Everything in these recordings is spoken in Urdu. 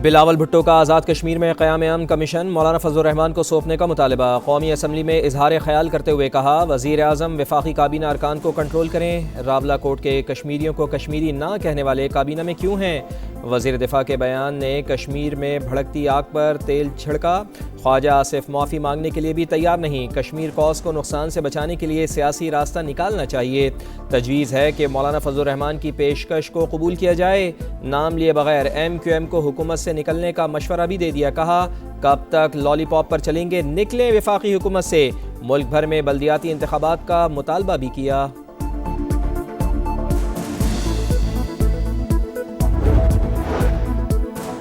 بلاول بھٹو کا آزاد کشمیر میں قیام امن کمیشن مولانا فضل الرحمان کو سونپنے کا مطالبہ۔ قومی اسمبلی میں اظہار خیال کرتے ہوئے کہا وزیر اعظم وفاقی کابینہ ارکان کو کنٹرول کریں۔ راولہ کوٹ کے کشمیریوں کو کشمیری نہ کہنے والے کابینہ میں کیوں ہیں؟ وزیر دفاع کے بیان نے کشمیر میں بھڑکتی آگ پر تیل چھڑکا۔ خواجہ آصف معافی مانگنے کے لیے بھی تیار نہیں۔ کشمیر کوس کو نقصان سے بچانے کے لیے سیاسی راستہ نکالنا چاہیے۔ تجویز ہے کہ مولانا فضل الرحمان کی پیشکش کو قبول کیا جائے۔ نام لیے بغیر ایم کیو ایم کو حکومت سے نکلنے کا مشورہ بھی دے دیا۔ کہا کب تک لالی پاپ پر چلیں گے، نکلیں وفاقی حکومت سے۔ ملک بھر میں بلدیاتی انتخابات کا مطالبہ بھی کیا۔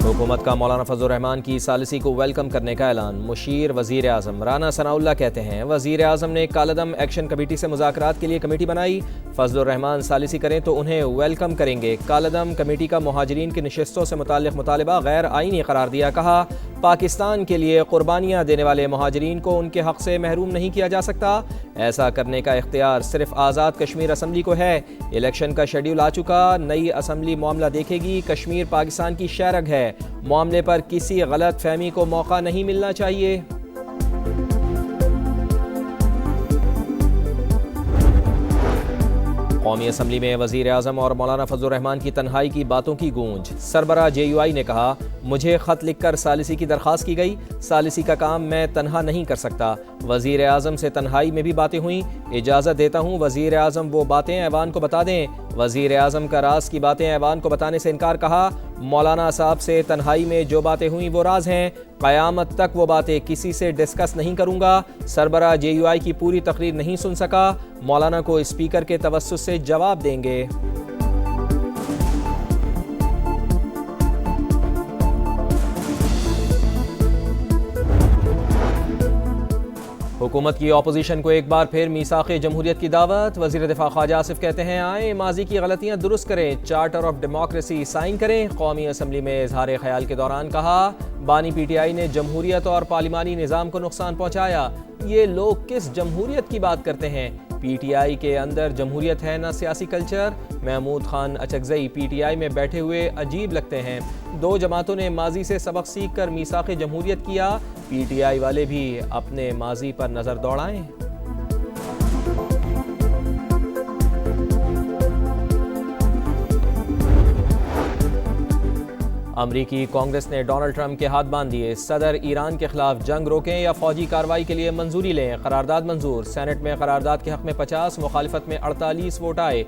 حکومت کا مولانا فضل الرحمان کی ثالثی کو ویلکم کرنے کا اعلان۔ مشیر وزیر اعظم رانا ثناء اللہ کہتے ہیں وزیر اعظم نے کالعدم ایکشن کمیٹی سے مذاکرات کے لیے کمیٹی بنائی۔ فضل الرحمان ثالثی کریں تو انہیں ویلکم کریں گے۔ کالعدم کمیٹی کا مہاجرین کی نشستوں سے متعلق مطالبہ غیر آئینی قرار دیا۔ کہا پاکستان کے لیے قربانیاں دینے والے مہاجرین کو ان کے حق سے محروم نہیں کیا جا سکتا۔ ایسا کرنے کا اختیار صرف آزاد کشمیر اسمبلی کو ہے۔ الیکشن کا شیڈیول آ چکا، نئی اسمبلی معاملہ دیکھے گی۔ کشمیر پاکستان کی شہرگ ہے، معاملے پر کسی غلط فہمی کو موقع نہیں ملنا چاہیے۔ قومی اسمبلی میں وزیر اعظم اور مولانا فضل الرحمان کی تنہائی کی باتوں کی گونج۔ سربراہ جے یو آئی نے کہا مجھے خط لکھ کر ثالثی کی درخواست کی گئی، ثالثی کا کام میں تنہا نہیں کر سکتا۔ وزیر اعظم سے تنہائی میں بھی باتیں ہوئیں، اجازت دیتا ہوں وزیر اعظم وہ باتیں ایوان کو بتا دیں۔ وزیر اعظم کا راز کی باتیں ایوان کو بتانے سے انکار۔ کہا مولانا صاحب سے تنہائی میں جو باتیں ہوئیں وہ راز ہیں، قیامت تک وہ باتیں کسی سے ڈسکس نہیں کروں گا۔ سربراہ جے یو آئی کی پوری تقریر نہیں سن سکا، مولانا کو اسپیکر کے توسط سے جواب دیں گے۔ حکومت کی اپوزیشن کو ایک بار پھر میثاق جمہوریت کی دعوت۔ وزیر دفاع خواجہ آصف کہتے ہیں آئیں ماضی کی غلطیاں درست کریں، چارٹر آف ڈیموکریسی سائن کریں۔ قومی اسمبلی میں اظہار خیال کے دوران کہا بانی پی ٹی آئی نے جمہوریت اور پارلیمانی نظام کو نقصان پہنچایا۔ یہ لوگ کس جمہوریت کی بات کرتے ہیں؟ پی ٹی آئی کے اندر جمہوریت ہے نہ سیاسی culture. Mahmood Khan Achakzai PTI میں بیٹھے ہوئے عجیب لگتے ہیں۔ دو جماعتوں نے ماضی سے سبق سیکھ کر میثاق جمہوریت کیا، پی ٹی آئی والے بھی اپنے ماضی پر نظر دوڑائیں۔ امریکی کانگریس نے ڈونلڈ ٹرمپ کے ہاتھ باندھ دیے۔ صدر ایران کے خلاف جنگ روکیں یا فوجی کارروائی کے لیے منظوری لیں۔ قرارداد منظور۔ سینٹ میں قرارداد کے حق میں 50، مخالفت میں 48 ووٹ آئے۔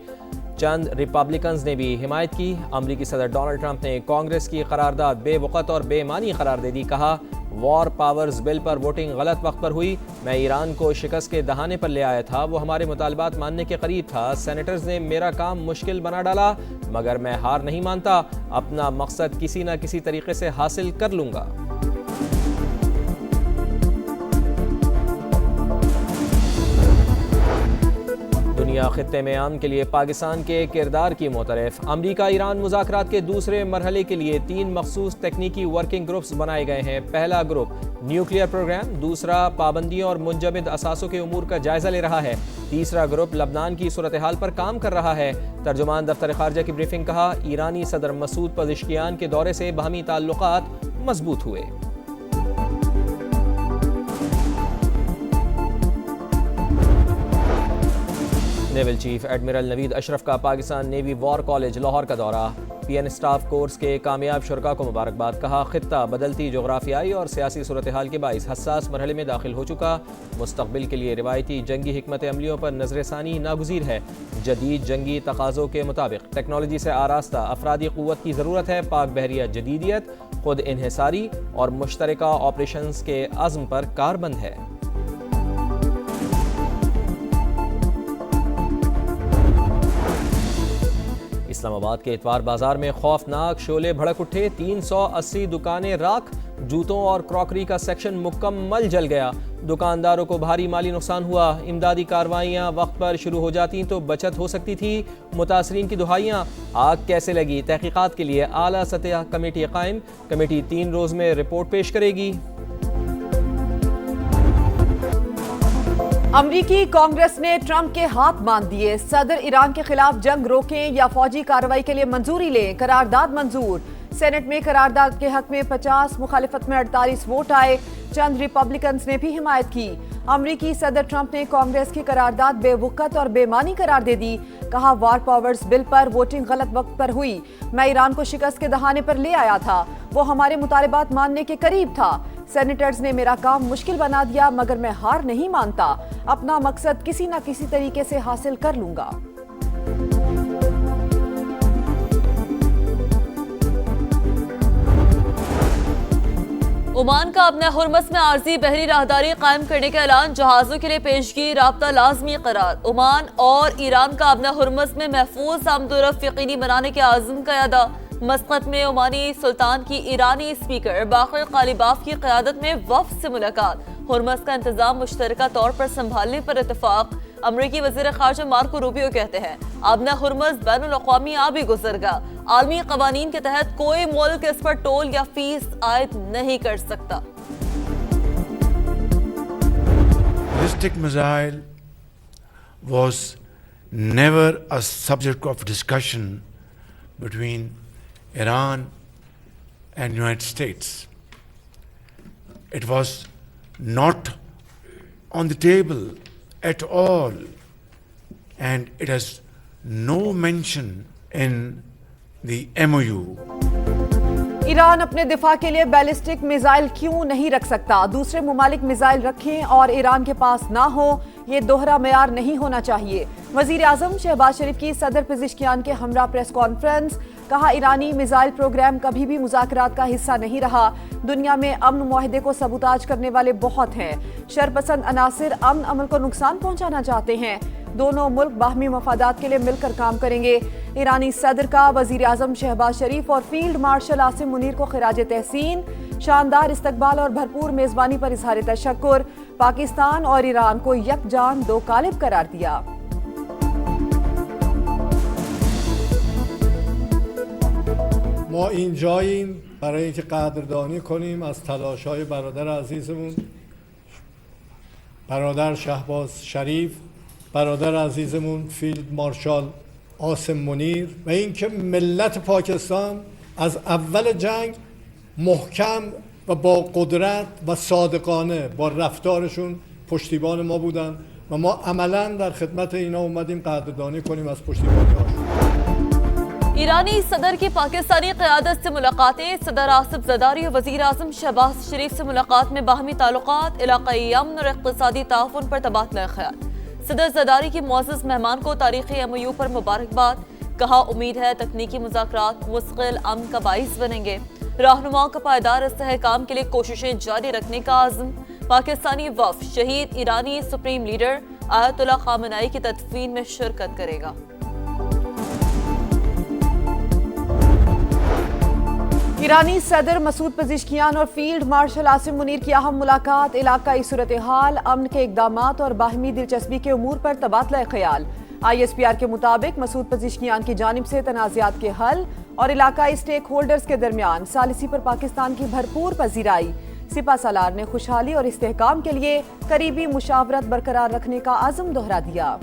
چند ریپبلکنز نے بھی حمایت کی۔ امریکی صدر ڈونلڈ ٹرمپ نے کانگریس کی قرارداد بے وقت اور بے معنی قرار دے دی۔ کہا وار پاورز بل پر ووٹنگ غلط وقت پر ہوئی، میں ایران کو شکست کے دہانے پر لے آیا تھا، وہ ہمارے مطالبات ماننے کے قریب تھا۔ سینیٹرز نے میرا کام مشکل بنا ڈالا، مگر میں ہار نہیں مانتا، اپنا مقصد کسی نہ کسی طریقے سے حاصل کر لوں گا۔ دنیا خطے میں امن کے لیے پاکستان کے کردار کی معترف۔ امریکہ ایران مذاکرات کے دوسرے مرحلے کے لیے 3 مخصوص تکنیکی ورکنگ گروپس بنائے گئے ہیں۔ پہلا گروپ نیوکلیئر پروگرام، دوسرا پابندیوں اور منجمد اثاثوں کے امور کا جائزہ لے رہا ہے، تیسرا گروپ لبنان کی صورتحال پر کام کر رہا ہے۔ ترجمان دفتر خارجہ کی بریفنگ۔ کہا ایرانی صدر مسعود پزشکیان کے دورے سے باہمی تعلقات مضبوط ہوئے۔ Naval chief admiral Naveed Ashraf کا Pakistan navy war college Lahore کا دورہ۔ پی این اسٹاف کورس کے کامیاب شرکاء کو مبارکباد۔ کہا خطہ بدلتی جغرافیائی اور سیاسی صورتحال کے باعث حساس مرحلے میں داخل ہو چکا، مستقبل کے لیے روایتی جنگی حکمت عملیوں پر نظر ثانی ناگزیر ہے۔ جدید جنگی تقاضوں کے مطابق ٹیکنالوجی سے آراستہ افرادی قوت کی ضرورت ہے۔ پاک بحریہ جدیدیت، خود انحصاری اور مشترکہ آپریشنز کے عزم پر کاربند ہے۔ اسلام آباد کے اتوار بازار میں خوفناک شعلے بھڑک اٹھے، 380 دکانیں راکھ، جوتوں اور کراکری کا سیکشن مکمل جل گیا۔ دکانداروں کو بھاری مالی نقصان ہوا۔ امدادی کارروائیاں وقت پر شروع ہو جاتی تو بچت ہو سکتی تھی۔ متاثرین کی دہائیاں۔ آگ کیسے لگی؟ تحقیقات کے لیے اعلیٰ سطح کمیٹی قائم، کمیٹی 3 روز میں رپورٹ پیش کرے گی۔ امریکی کانگریس نے ٹرمپ کے ہاتھ باندھ دیے۔ صدر ایران کے خلاف جنگ روکیں یا فوجی کارروائی کے لیے منظوری لیں، قرارداد منظور۔ سینٹ میں قرارداد کے حق میں 50 مخالفت میں 48 ووٹ آئے، چند ریپبلکنز نے بھی حمایت کی۔ امریکی صدر ٹرمپ نے کانگریس کی قرارداد بے وقت اور بے معنی قرار دے دی، کہا وار پاورز بل پر ووٹنگ غلط وقت پر ہوئی، میں ایران کو شکست کے دہانے پر لے آیا تھا، وہ ہمارے مطالبات ماننے کے قریب تھا، سینیٹرز نے میرا کام مشکل بنا دیا مگر میں ہار نہیں مانتا، اپنا مقصد کسی نہ کسی طریقے سے حاصل کر لوں گا۔ عمان کا اپنے ہرمز میں عارضی بحری راہداری قائم کرنے کا اعلان، جہازوں کے لیے پیشگی رابطہ لازمی قرار۔ عمان اور ایران کا اپنے ہرمز میں محفوظ آمد و رفت یقینی بنانے کے عزم کا اعادہ۔ مسقط میں عمانی سلطان کی ایرانی اسپیکر باقر قالیباف کی قیادت میں وفد سے ملاقات، ہرمز کا انتظام مشترکہ طور پر سنبھالنے پر اتفاق۔ امریکی وزیر خارجہ مارکو روبیو کہتے ہیں آبنہ ہرمز بین الاقوامی آبی گزرگاہ، عالمی قوانین کے تحت کوئی ملک اس پر ٹول یا فیس عائد نہیں کر سکتا۔ Ballistic missile was never a subject of discussion between Iran and United States. It was not on the table at all, and it has no mention in the MOU. Iran اپنے دفاع کے لیے بیلسٹک میزائل کیوں نہیں رکھ سکتا؟ دوسرے ممالک میزائل رکھیں اور ایران کے پاس نہ ہو، یہ دوہرا معیار نہیں ہونا چاہیے۔ وزیر اعظم شہباز شریف کی صدر پزشکیان کے ہمراہ پریس کانفرنس، کہا ایرانی میزائل پروگرام کبھی بھی مذاکرات کا حصہ نہیں رہا، دنیا میں امن معاہدے کو سبوتاج کرنے والے بہت ہیں، شرپسند عناصر امن عمل کو نقصان پہنچانا چاہتے ہیں، دونوں ملک باہمی مفادات کے لیے مل کر کام کریں گے۔ ایرانی صدر کا وزیر اعظم شہباز شریف اور فیلڈ مارشل عاصم منیر کو خراج تحسین، شاندار استقبال اور بھرپور میزبانی پر اظہار تشکر، پاکستان اور ایران کو یکجان دو قالب قرار دیا۔ ما اینجاییم برای اینکه قدردانی کنیم از تلاش‌های برادر عزیزمون، برادر شهباز شریف، برادر عزیزمون فیلد مارشال عاصم منیر و اینکه ملت پاکستان از اول جنگ محکم و با قدرت و صادقانه با رفتارشون پشتیبان ما بودن و ما عملاً در خدمت اینا اومدیم قدردانی کنیم از پشتیبانی‌هاشون۔ ایرانی صدر کی پاکستانی قیادت سے ملاقاتیں، صدر آصف زرداری اور وزیر اعظم شہباز شریف سے ملاقات میں باہمی تعلقات، علاقائی امن اور اقتصادی تعاون پر تبادلہ خیال۔ صدر زرداری کی معزز مہمان کو تاریخی MOU پر مبارکباد، کہا امید ہے تکنیکی مذاکرات مستقل امن کا باعث بنیں گے، رہنماؤں کا پائیدار استحکام کے لیے کوششیں جاری رکھنے کا عزم۔ پاکستانی وفد شہید ایرانی سپریم لیڈر آیت اللہ خامنائی کی تدفین میں شرکت کرے گا۔ ایرانی صدر مسعود پزشکیان اور فیلڈ مارشل عاصم منیر کی اہم ملاقات، علاقائی صورتحال، امن کے اقدامات اور باہمی دلچسپی کے امور پر تبادلہ خیال۔ ISPR کے مطابق مسعود پزشکیان کی جانب سے تنازعات کے حل اور علاقائی سٹیک ہولڈرز کے درمیان ثالثی پر پاکستان کی بھرپور پذیرائی۔ سپہ سالار نے خوشحالی اور استحکام کے لیے قریبی مشاورت برقرار رکھنے کا عزم دہرا دیا۔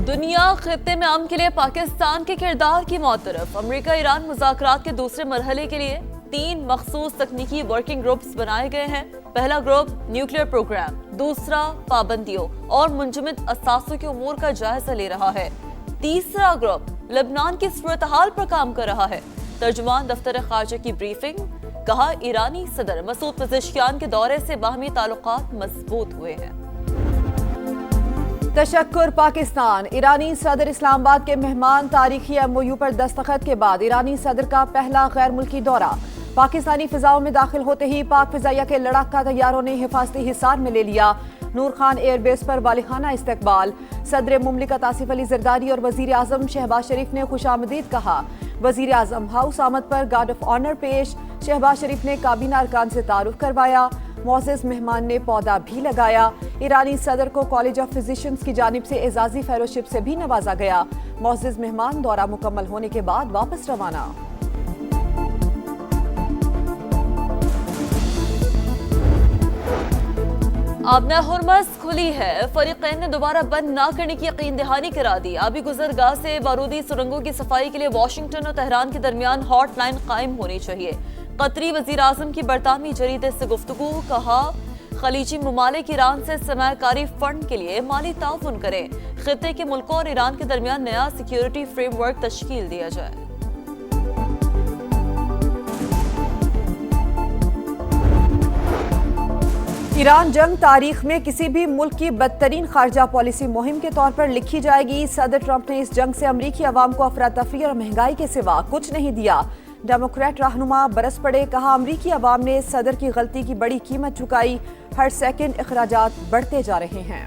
دنیا خطے میں امن کے لیے پاکستان کے کردار کی معترف، امریکہ ایران مذاکرات کے دوسرے مرحلے کے لیے 3 مخصوص تکنیکی ورکنگ گروپس بنائے گئے ہیں۔ پہلا گروپ نیوکلیئر پروگرام، دوسرا پابندیوں اور منجمد اثاثوں کے امور کا جائزہ لے رہا ہے، تیسرا گروپ لبنان کی صورتحال پر کام کر رہا ہے۔ ترجمان دفتر خارجہ کی بریفنگ، کہا ایرانی صدر مسعود پزشکیان کے دورے سے باہمی تعلقات مضبوط ہوئے ہیں۔ تشکر پاکستان، ایرانی صدر اسلام آباد کے مہمان، تاریخی MOU پر دستخط کے بعد ایرانی صدر کا پہلا غیر ملکی دورہ۔ پاکستانی فضاؤں میں داخل ہوتے ہی پاک فضائیہ کے لڑاکا طیاروں نے حفاظتی حصار میں لے لیا، نور خان ایئر بیس پر والہانہ استقبال۔ صدر مملکت آصف علی زرداری اور وزیر اعظم شہباز شریف نے خوش آمدید کہا۔ وزیر اعظم ہاؤس آمد پر گارڈ آف آنر پیش، شہباز شریف نے کابینہ ارکان سے تعارف کروایا، معزز مہمان نے پودا بھی لگایا۔ ایرانی صدر کو کالج آف فزیشنز کی جانب سے اعزازی فیلوشپ سے بھی نوازا گیا۔ معزز مہمان دورہ مکمل ہونے کے بعد واپس روانہ۔ آبنا ہرمز کھلی ہے، فریقین نے دوبارہ بند نہ کرنے کی یقین دہانی کرا دی۔ آبی گزرگاہ سے بارودی سرنگوں کی صفائی کے لیے واشنگٹن اور تہران کے درمیان ہاٹ لائن قائم ہونی چاہیے۔ قطری وزیر اعظم کی برطانوی جریدے سے گفتگو، کہا خلیجی ممالک ایران سے سرمایہ کاری فنڈ کے لیے مالی تعاون کریں، خطے کے ملکوں اور ایران کے درمیان نیا سیکیورٹی فریم ورک تشکیل دیا جائے۔ ایران جنگ تاریخ میں کسی بھی ملک کی بدترین خارجہ پالیسی مہم کے طور پر لکھی جائے گی۔ صدر ٹرمپ نے اس جنگ سے امریکی عوام کو افراتفری اور مہنگائی کے سوا کچھ نہیں دیا۔ ڈیموکریٹ رہنما برس پڑے، کہا امریکی عوام نے صدر کی غلطی کی بڑی قیمت چکائی، ہر سیکنڈ اخراجات بڑھتے جا رہے ہیں۔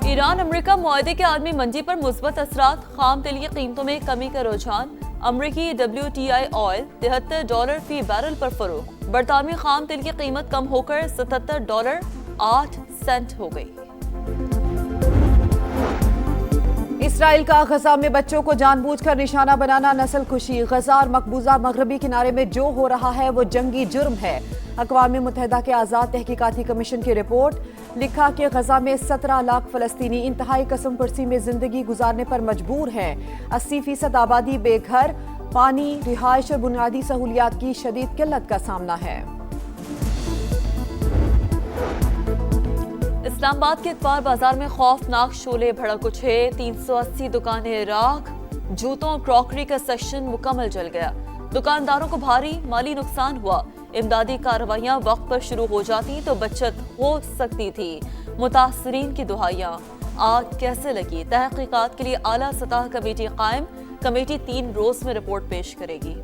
ایران امریکہ معاہدے کے عالمی منڈی پر مثبت اثرات، خام تیل کی قیمتوں میں کمی کا رجحان، امریکی WTI آئل $73 فی بیرل پر فروخت، برطانوی خام تیل کی قیمت کم ہو کر $77.08 ہو گئی۔ اسرائیل کا غزہ میں بچوں کو جان بوجھ کر نشانہ بنانا نسل کشی، غزہ اور مقبوضہ مغربی کنارے میں جو ہو رہا ہے وہ جنگی جرم ہے۔ اقوام متحدہ کے آزاد تحقیقاتی کمیشن کی رپورٹ، لکھا کہ غزہ میں 17 لاکھ فلسطینی انتہائی قسم پرسی میں زندگی گزارنے پر مجبور ہیں، 80% آبادی بے گھر، پانی، رہائش اور بنیادی سہولیات کی شدید قلت کا سامنا ہے۔ اسلام آباد کے اتوار بازار میں خوفناک شعلے بھڑک اٹھے، 380 دکانیں راکھ، جوتوں اور کراکری کا سیکشن مکمل جل گیا، دکانداروں کو بھاری مالی نقصان ہوا۔ امدادی کارروائیاں وقت پر شروع ہو جاتی تو بچت ہو سکتی تھی۔ متاثرین کی دہائیاں، آگ کیسے لگی؟ تحقیقات کے لیے اعلیٰ سطح کمیٹی قائم، کمیٹی 3 روز میں رپورٹ پیش کرے گی۔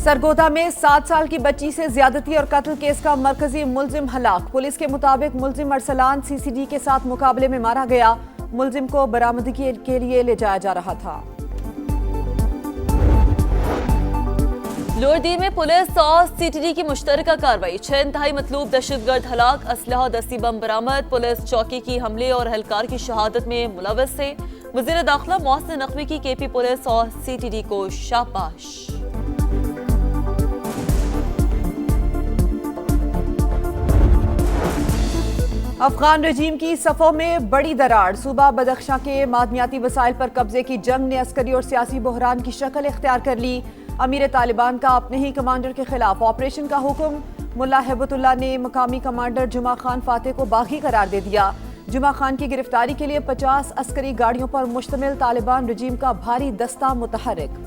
سرگودا میں 7 سال کی بچی سے زیادتی اور قتل کیس کا مرکزی ملزم ہلاک، پولیس کے مطابق ملزم ارسلان CCD کے ساتھ مقابلے میں مارا گیا، ملزم کو برآمدگی کے لیے لے جایا جا رہا تھا۔ لوئر دیر میں پولیس اور CTD کی مشترکہ کارروائی، 6 انتہائی مطلوب دہشت گرد ہلاک، اسلحہ دستی بم برآمد، پولیس چوکی کی حملے اور اہلکار کی شہادت میں ملوث تھے۔ وزیر داخلہ محسن نقوی کی KP پولیس اور CTD کو شاباش۔ افغان رجیم کی صفوں میں بڑی دراڑ، صوبہ بدخشاں کے معدنیاتی وسائل پر قبضے کی جنگ نے عسکری اور سیاسی بحران کی شکل اختیار کر لی۔ امیر طالبان کا اپنے ہی کمانڈر کے خلاف آپریشن کا حکم، ملا ہیبت اللہ نے مقامی کمانڈر جمعہ خان فاتح کو باغی قرار دے دیا۔ جمعہ خان کی گرفتاری کے لیے 50 عسکری گاڑیوں پر مشتمل طالبان رجیم کا بھاری دستہ متحرک۔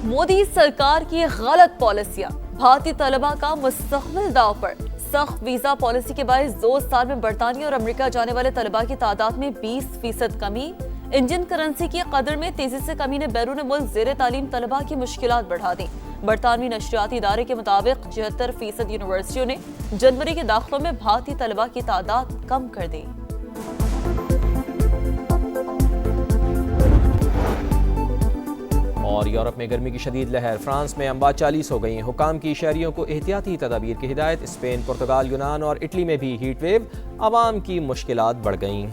مودی سرکار کی غلط پالیسیاں، بھارتی طلبہ کا مستقبل داؤ پر، سخت ویزا پالیسی کے باعث 2 سال میں برطانیہ اور امریکہ جانے والے طلبہ کی تعداد میں 20% کمی، انڈین کرنسی کی قدر میں تیزی سے کمی نے بیرون ملک زیر تعلیم طلبہ کی مشکلات بڑھا دیں۔ برطانوی نشریاتی ادارے کے مطابق 76% یونیورسٹیوں نے جنوری کے داخلوں میں بھارتی طلبہ کی تعداد کم کر دی۔ اور یورپ میں گرمی کی شدید لہر، فرانس میں اموات 40 ہو گئیں، حکام کی شہریوں کو احتیاطی تدابیر کی ہدایت، اسپین، پرتگال، یونان اور اٹلی میں بھی ہیٹ ویو، عوام کی مشکلات بڑھ گئیں۔